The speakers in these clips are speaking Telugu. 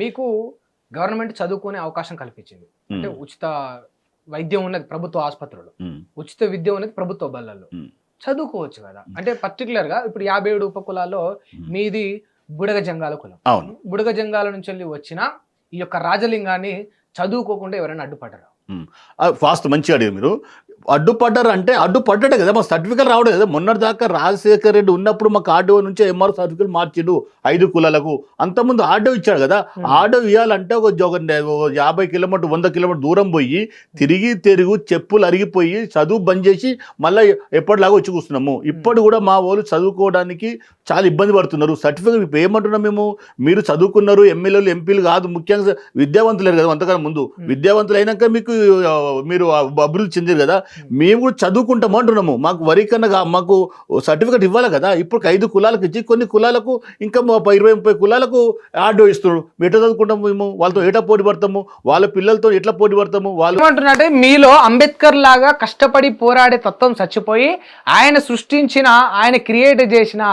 మీకు గవర్నమెంట్ చదువుకునే అవకాశం కల్పించింది. అంటే ఉచిత వైద్యం ఉన్నది ప్రభుత్వ ఆసుపత్రులు, ఉచిత విద్య ఉన్నది ప్రభుత్వ బళ్ళల్లో. చదువుకోవచ్చు కదా. అంటే పర్టికులర్ గా ఇప్పుడు 57 ఉపకులాల్లో మీది బుడగ జంగాల కులం. బుడగ జంగాల నుంచి వెళ్ళి వచ్చిన ఈ యొక్క రాజలింగాన్ని చదువుకోకుండా ఎవరైనా అడ్డుపడ్డారు? ఫాస్ట్ మంచిగా అడిగారు మీరు. అడ్డుపడ్డారు అంటే అడ్డుపడ్డాడే కదా, మా సర్టిఫికేట్ రావడం కదా. మొన్నటి దాకా రాజశేఖర్ రెడ్డి ఉన్నప్పుడు మాకు ఆర్డీఓ నుంచి ఎంఆర్ సర్టిఫికేట్ మార్చిండు 5 కులాలకు. అంతకుముందు ఆర్డీఓ ఇచ్చాడు కదా. ఆర్డీఓ ఇవ్వాలంటే ఒక 50 కిలోమీటర్ 100 కిలోమీటర్ దూరం పోయి తిరిగి చెప్పులు అరిగిపోయి చదువు బంద్ చేసి మళ్ళీ ఎప్పటిలాగా వచ్చి కూర్చున్నాము. ఇప్పటి కూడా మా వాళ్ళు చదువుకోవడానికి చాలా ఇబ్బంది పడుతున్నారు. సర్టిఫికేట్ ఇప్పుడు ఏమంటున్నాం మేము, మీరు చదువుకున్నారు, ఎమ్మెల్యేలు ఎంపీలు కాదు, ముఖ్యంగా విద్యావంతులేరు కదా. అంతకన్నా ముందు విద్యావంతులు అయినాక మీకు మీరు అభివృద్ధి చెందారు కదా. మేము కూడా చదువుకుంటాము అంటున్నాము. మాకు వరి కన్నా మాకు సర్టిఫికేట్ ఇవ్వాలి కదా. ఇప్పుడు 5 కులాలకు ఇచ్చి కొన్ని కులాలకు ఇంకా 20-30 కులాలకు ఆర్డీఓ ఇస్తున్నాడు. ఎట్లా చదువుకుంటాము మేము? వాళ్ళతో ఎట్లా పోటీ పడతాము? వాళ్ళ పిల్లలతో ఎట్లా పోటీ పడతాము? వాళ్ళు ఏమంటున్నారంటే మీలో అంబేద్కర్ లాగా కష్టపడి పోరాడే తత్వం చచ్చిపోయి ఆయన సృష్టించిన, ఆయన క్రియేట్ చేసిన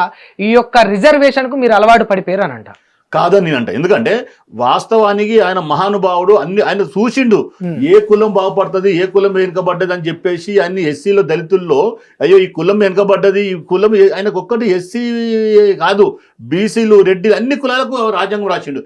ఈ యొక్క రిజర్వేషన్ కు మీరు అలవాటు పడిపోయారు అని అంట. కాదని నేనంట. ఎందుకంటే వాస్తవానికి ఆయన మహానుభావుడు, ఆయన చూసిండు ఏ కులం బాగుపడుతుంది, ఏ కులం వెనుకబడ్డది అని చెప్పేసి అన్ని ఎస్సీలో దళితుల్లో అయ్యో ఈ కులం వెనుకబడ్డది, ఈ కులం ఆయనకు ఒక్కటి ఎస్సీ కాదు, బీసీలు రెడ్డి అన్ని కులాలకు రాజ్యాంగం రాసిండు.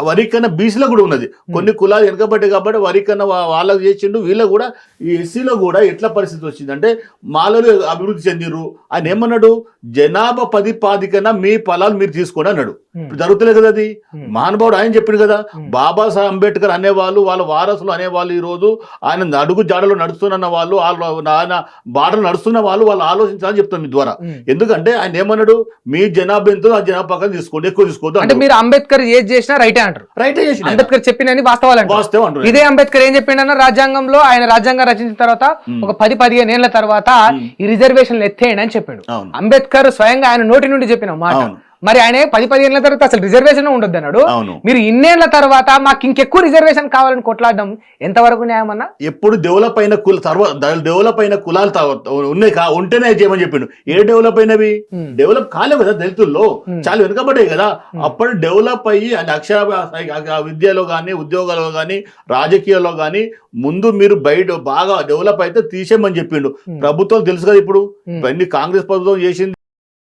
వరికన్నా బీసీలో కూడా ఉన్నది. కొన్ని కులాలు వెనుకబడ్డాయి కాబట్టి వరికన్నా వాళ్ళకు చేసిండు. వీళ్ళకు కూడా ఈ ఎస్సీలో కూడా ఎట్లా పరిస్థితి వచ్చింది అంటే మాలో అభివృద్ధి చెందిరు. ఆయన ఏమన్నాడు, జనాభా ప్రాతిపదికన మీ ఫలాలు మీరు తీసుకోండి అన్నాడు. ఇప్పుడు జరుగుతలేదు కదా అది. మహానుభావుడు ఆయన చెప్పిండు కదా. బాబాసాహెబ్ అంబేద్కర్ అనేవాళ్ళు, వాళ్ళ వారసులు అనేవాళ్ళు ఈ రోజు ఆయన అడుగు జాడలో నడుస్తున్న వాళ్ళు, ఆయన బాటలు నడుస్తున్న వాళ్ళు ఆలోచించాలని చెప్తాం మీ ద్వారా. ఎందుకంటే ఆయన ఏమన్నాడు, మీ జనాభా ఎంతో ఆ జనాభా పక్కన తీసుకోండి, ఎక్కువ తీసుకోవద్దు. అంటే మీరు అంబేద్కర్ ఏది చేసినా రైటే అంటారు. రైటే చేసి అంబేద్కర్ చెప్పినని వాస్తవాలు. ఇదే అంబేద్కర్ ఏం చెప్పిండన్న రాజ్యాంగంలో, ఆయన రాజ్యాంగం రచించిన తర్వాత ఒక 10-15 ఏళ్ల తర్వాత ఈ రిజర్వేషన్లు ఎత్తేయండి అని చెప్పాడు. అంబేద్కర్ స్వయంగా ఆయన నోటి నుండి చెప్పిన మాట. మరి ఆయన 10-15 ఏళ్ల తర్వాత అసలు రిజర్వేషన్ ఉండొద్దు అన్నాడు. మీరు ఇన్నేళ్ల తర్వాత మాకు ఇంకెక్కువ రిజర్వేషన్ కావాలని కొట్లాడడం ఎంతవరకు న్యాయం అన్నా? ఎప్పుడు డెవలప్ అయిన కులాలు ఉన్నాయి ఉంటేనే చేయమని చెప్పిండు. ఏ డెవలప్ అయినవి? డెవలప్ కాలేవు కదా. దళితుల్లో చాలా వెనుకబడ్డాయి కదా. అప్పుడు డెవలప్ అయ్యి అక్షర విద్యలో కానీ, ఉద్యోగాల్లో కానీ, రాజకీయాల్లో కానీ ముందు మీరు బయట బాగా డెవలప్ అయితే తీసేయమని చెప్పిండు. ప్రభుత్వం తెలుసు కదా. ఇప్పుడు కాంగ్రెస్ ప్రభుత్వం చేసింది